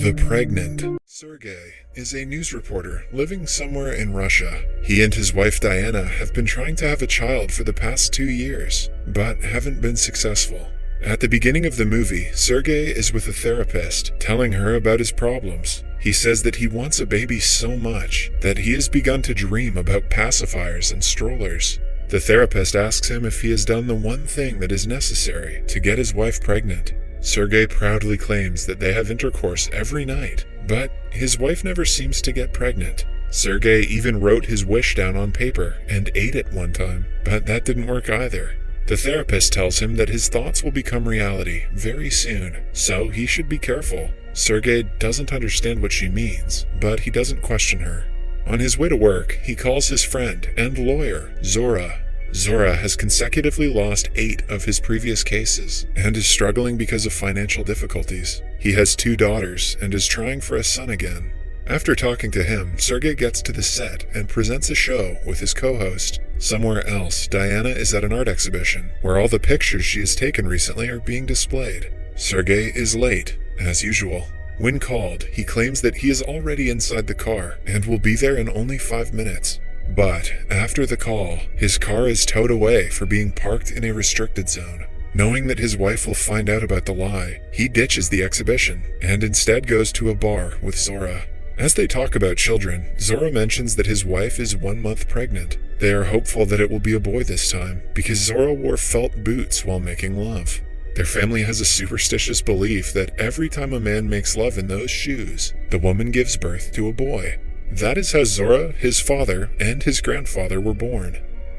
The Pregnant. Sergey is a news reporter living somewhere in Russia. He and his wife Diana have been trying to have a child for the past 2 years, but haven't been successful. At the beginning of the movie, Sergey is with a therapist, telling her about his problems. He says that he wants a baby so much that he has begun to dream about pacifiers and strollers. The therapist asks him if he has done the one thing that is necessary to get his wife pregnant. Sergey proudly claims that they have intercourse every night, but his wife never seems to get pregnant. Sergey even wrote his wish down on paper and ate it one time, but that didn't work either. The therapist tells him that his thoughts will become reality very soon, so he should be careful. Sergey doesn't understand what she means, but he doesn't question her. On his way to work, he calls his friend and lawyer, Zora. Zora has consecutively lost 8 of his previous cases and is struggling because of financial difficulties. He has 2 daughters and is trying for a son again. After talking to him, Sergey gets to the set and presents a show with his co-host. Somewhere else, Diana is at an art exhibition where all the pictures she has taken recently are being displayed. Sergey is late, as usual. When called, he claims that he is already inside the car and will be there in only 5 minutes. But after the call, his car is towed away for being parked in a restricted zone. Knowing that his wife will find out about the lie, he ditches the exhibition and instead goes to a bar with Zora. As they talk about children, Zora mentions that his wife is 1 month pregnant. They are hopeful that it will be a boy this time, because Zora wore felt boots while making love. Their family has a superstitious belief that every time a man makes love in those shoes, the woman gives birth to a boy. That is how Zora, his father, and his grandfather were born.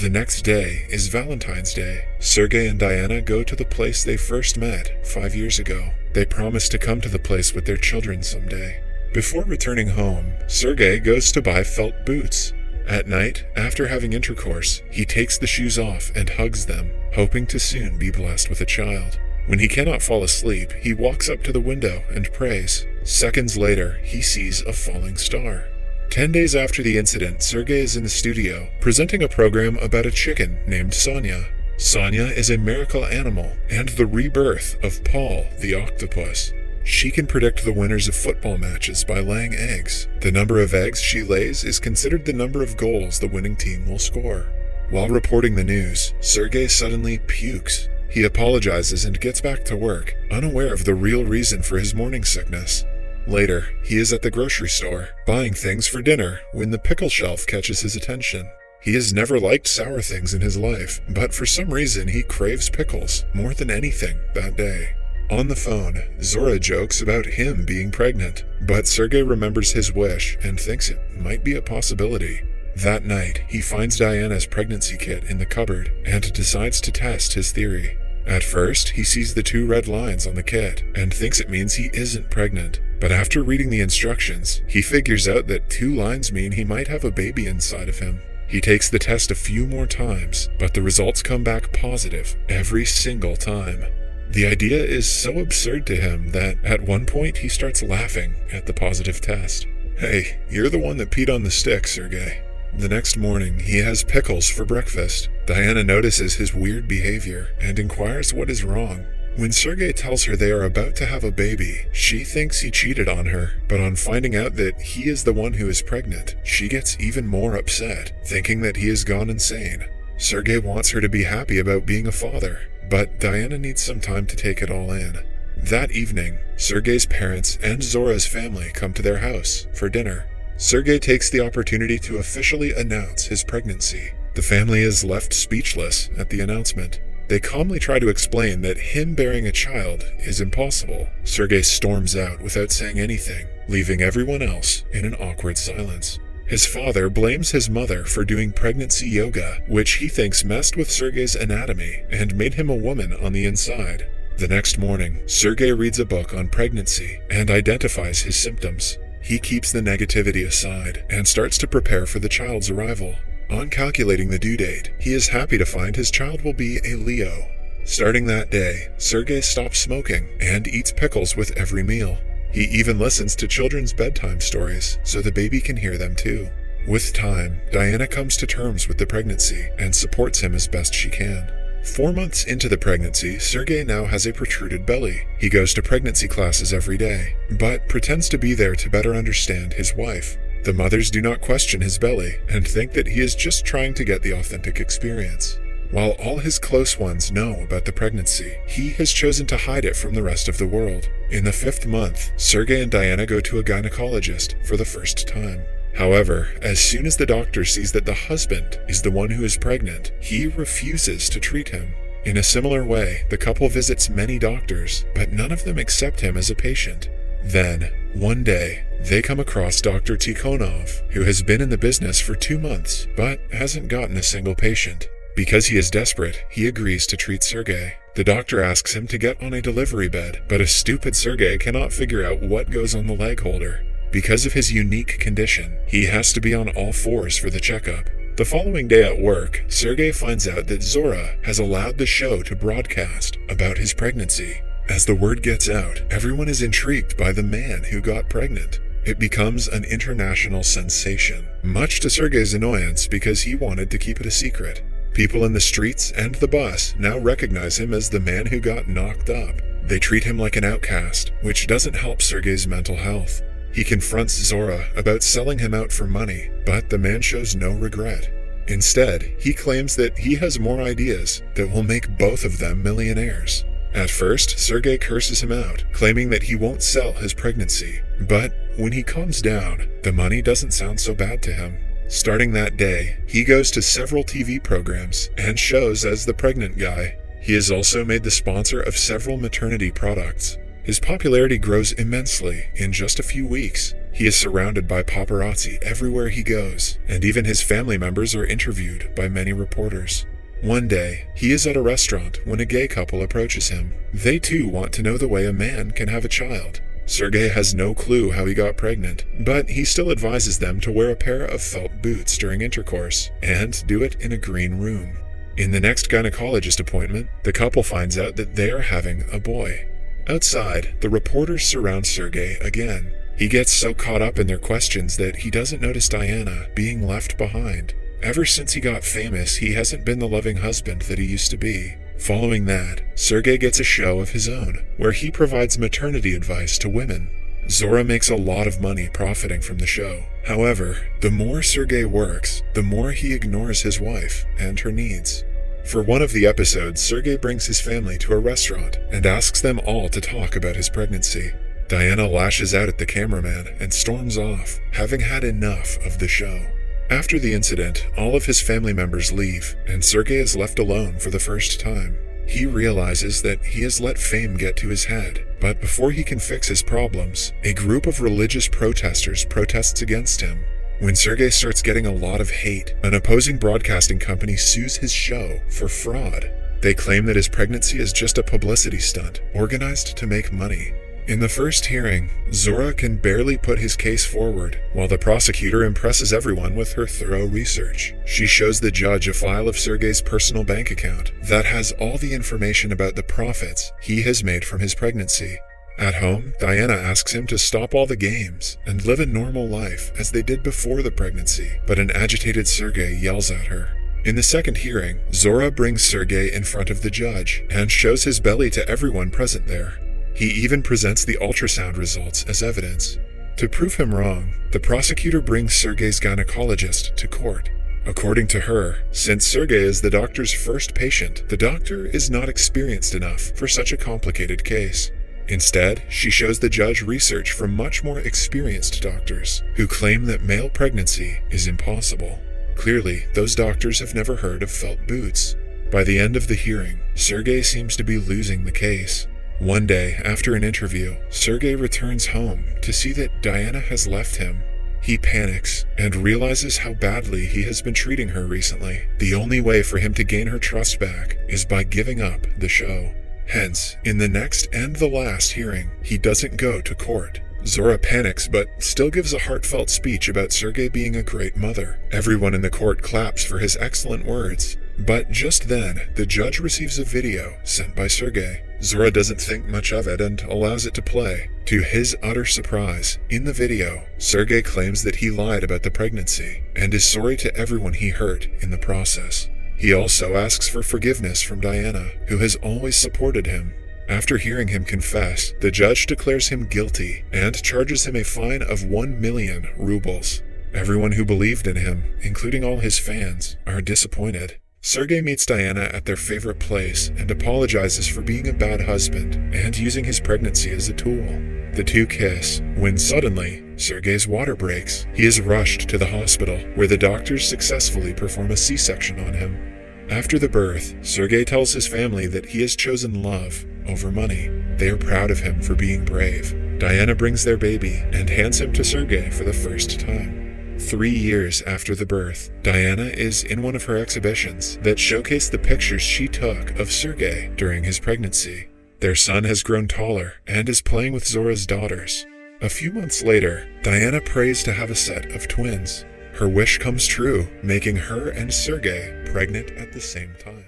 The next day is Valentine's Day. Sergey and Diana go to the place they first met 5 years ago. They promise to come to the place with their children someday. Before returning home, Sergey goes to buy felt boots. At night, after having intercourse, he takes the shoes off and hugs them, hoping to soon be blessed with a child. When he cannot fall asleep, he walks up to the window and prays. Seconds later, he sees a falling star. 10 days after the incident, Sergey is in the studio, presenting a program about a chicken named Sonia. Sonia is a miracle animal and the rebirth of Paul the octopus. She can predict the winners of football matches by laying eggs. The number of eggs she lays is considered the number of goals the winning team will score. While reporting the news, Sergey suddenly pukes. He apologizes and gets back to work, unaware of the real reason for his morning sickness. Later, he is at the grocery store, buying things for dinner, when the pickle shelf catches his attention. He has never liked sour things in his life, but for some reason he craves pickles more than anything that day. On the phone, Zora jokes about him being pregnant, but Sergey remembers his wish and thinks it might be a possibility. That night, he finds Diana's pregnancy kit in the cupboard and decides to test his theory. At first, he sees the 2 red lines on the kit and thinks it means he isn't pregnant. But after reading the instructions, he figures out that 2 lines mean he might have a baby inside of him. He takes the test a few more times, but the results come back positive every single time. The idea is so absurd to him that at one point he starts laughing at the positive test. Hey, you're the one that peed on the stick, Sergey. The next morning, he has pickles for breakfast. Diana notices his weird behavior and inquires what is wrong. When Sergey tells her they are about to have a baby, she thinks he cheated on her, but on finding out that he is the one who is pregnant, she gets even more upset, thinking that he has gone insane. Sergey wants her to be happy about being a father, but Diana needs some time to take it all in. That evening, Sergey's parents and Zora's family come to their house for dinner. Sergey takes the opportunity to officially announce his pregnancy. The family is left speechless at the announcement. They calmly try to explain that him bearing a child is impossible. Sergey storms out without saying anything, leaving everyone else in an awkward silence. His father blames his mother for doing pregnancy yoga, which he thinks messed with Sergey's anatomy and made him a woman on the inside. The next morning, Sergey reads a book on pregnancy and identifies his symptoms. He keeps the negativity aside and starts to prepare for the child's arrival. On calculating the due date, he is happy to find his child will be a Leo. Starting that day, Sergey stops smoking and eats pickles with every meal. He even listens to children's bedtime stories so the baby can hear them too. With time, Diana comes to terms with the pregnancy and supports him as best she can. 4 months into the pregnancy, Sergei now has a protruded belly. He goes to pregnancy classes every day, but pretends to be there to better understand his wife. The mothers do not question his belly and think that he is just trying to get the authentic experience. While all his close ones know about the pregnancy, he has chosen to hide it from the rest of the world. In the 5th month, Sergei and Diana go to a gynecologist for the first time. However, as soon as the doctor sees that the husband is the one who is pregnant, he refuses to treat him. In a similar way, the couple visits many doctors, but none of them accept him as a patient. Then, one day, they come across Dr. Tikhonov, who has been in the business for 2 months, but hasn't gotten a single patient. Because he is desperate, he agrees to treat Sergei. The doctor asks him to get on a delivery bed, but a stupid Sergei cannot figure out what goes on the leg holder. Because of his unique condition, he has to be on all fours for the checkup. The following day at work, Sergei finds out that Zora has allowed the show to broadcast about his pregnancy. As the word gets out, everyone is intrigued by the man who got pregnant. It becomes an international sensation, much to Sergei's annoyance because he wanted to keep it a secret. People in the streets and the bus now recognize him as the man who got knocked up. They treat him like an outcast, which doesn't help Sergei's mental health. He confronts Zora about selling him out for money, but the man shows no regret. Instead, he claims that he has more ideas that will make both of them millionaires. At first, Sergei curses him out, claiming that he won't sell his pregnancy. But when he calms down, the money doesn't sound so bad to him. Starting that day, he goes to several TV programs and shows as the pregnant guy. He is also made the sponsor of several maternity products. His popularity grows immensely in just a few weeks. He is surrounded by paparazzi everywhere he goes, and even his family members are interviewed by many reporters. One day, he is at a restaurant when a gay couple approaches him. They too want to know the way a man can have a child. Sergei has no clue how he got pregnant, but he still advises them to wear a pair of felt boots during intercourse, and do it in a green room. In the next gynecologist appointment, the couple finds out that they are having a boy. Outside, the reporters surround Sergei again. He gets so caught up in their questions that he doesn't notice Diana being left behind. Ever since he got famous, he hasn't been the loving husband that he used to be. Following that, Sergei gets a show of his own, where he provides maternity advice to women. Zora makes a lot of money profiting from the show. However, the more Sergei works, the more he ignores his wife and her needs. For one of the episodes, Sergei brings his family to a restaurant and asks them all to talk about his pregnancy. Diana lashes out at the cameraman and storms off, having had enough of the show. After the incident, all of his family members leave, and Sergei is left alone for the first time. He realizes that he has let fame get to his head, but before he can fix his problems, a group of religious protesters protests against him. When Sergei starts getting a lot of hate, an opposing broadcasting company sues his show for fraud. They claim that his pregnancy is just a publicity stunt, organized to make money. In the first hearing, Zora can barely put his case forward, while the prosecutor impresses everyone with her thorough research. She shows the judge a file of Sergei's personal bank account that has all the information about the profits he has made from his pregnancy. At home, Diana asks him to stop all the games and live a normal life as they did before the pregnancy, but an agitated Sergei yells at her. In the second hearing, Zora brings Sergei in front of the judge and shows his belly to everyone present there. He even presents the ultrasound results as evidence. To prove him wrong, the prosecutor brings Sergei's gynecologist to court. According to her, since Sergei is the doctor's first patient, the doctor is not experienced enough for such a complicated case. Instead, she shows the judge research from much more experienced doctors who claim that male pregnancy is impossible. Clearly, those doctors have never heard of felt boots. By the end of the hearing, Sergei seems to be losing the case. One day, after an interview, Sergei returns home to see that Diana has left him. He panics and realizes how badly he has been treating her recently. The only way for him to gain her trust back is by giving up the show. Hence, in the next and the last hearing, he doesn't go to court. Zora panics but still gives a heartfelt speech about Sergei being a great mother. Everyone in the court claps for his excellent words. But just then, the judge receives a video sent by Sergei. Zora doesn't think much of it and allows it to play. To his utter surprise, in the video, Sergei claims that he lied about the pregnancy and is sorry to everyone he hurt in the process. He also asks for forgiveness from Diana, who has always supported him. After hearing him confess, the judge declares him guilty and charges him a fine of 1 million rubles. Everyone who believed in him, including all his fans, are disappointed. Sergei meets Diana at their favorite place and apologizes for being a bad husband and using his pregnancy as a tool. The two kiss, when suddenly, Sergei's water breaks. He is rushed to the hospital, where the doctors successfully perform a C-section on him. After the birth, Sergei tells his family that he has chosen love over money. They are proud of him for being brave. Diana brings their baby and hands him to Sergei for the first time. 3 years after the birth, Diana is in one of her exhibitions that showcase the pictures she took of Sergei during his pregnancy. Their son has grown taller and is playing with Zora's daughters. A few months later, Diana prays to have a set of twins. Her wish comes true, making her and Sergei pregnant at the same time.